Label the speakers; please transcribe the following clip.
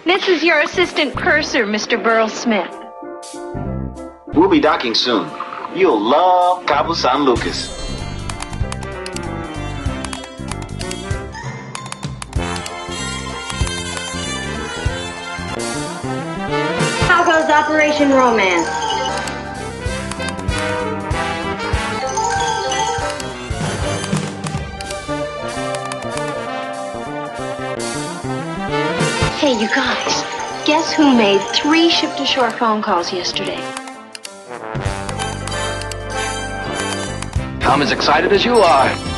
Speaker 1: This is your assistant purser, Mr. Burl Smith.
Speaker 2: We'll be docking soon. You'll love Cabo San Lucas.
Speaker 3: How goes Operation Romance?
Speaker 1: Hey, you guys, guess who made 3 ship-to-shore phone calls yesterday?
Speaker 4: I'm as excited as you are.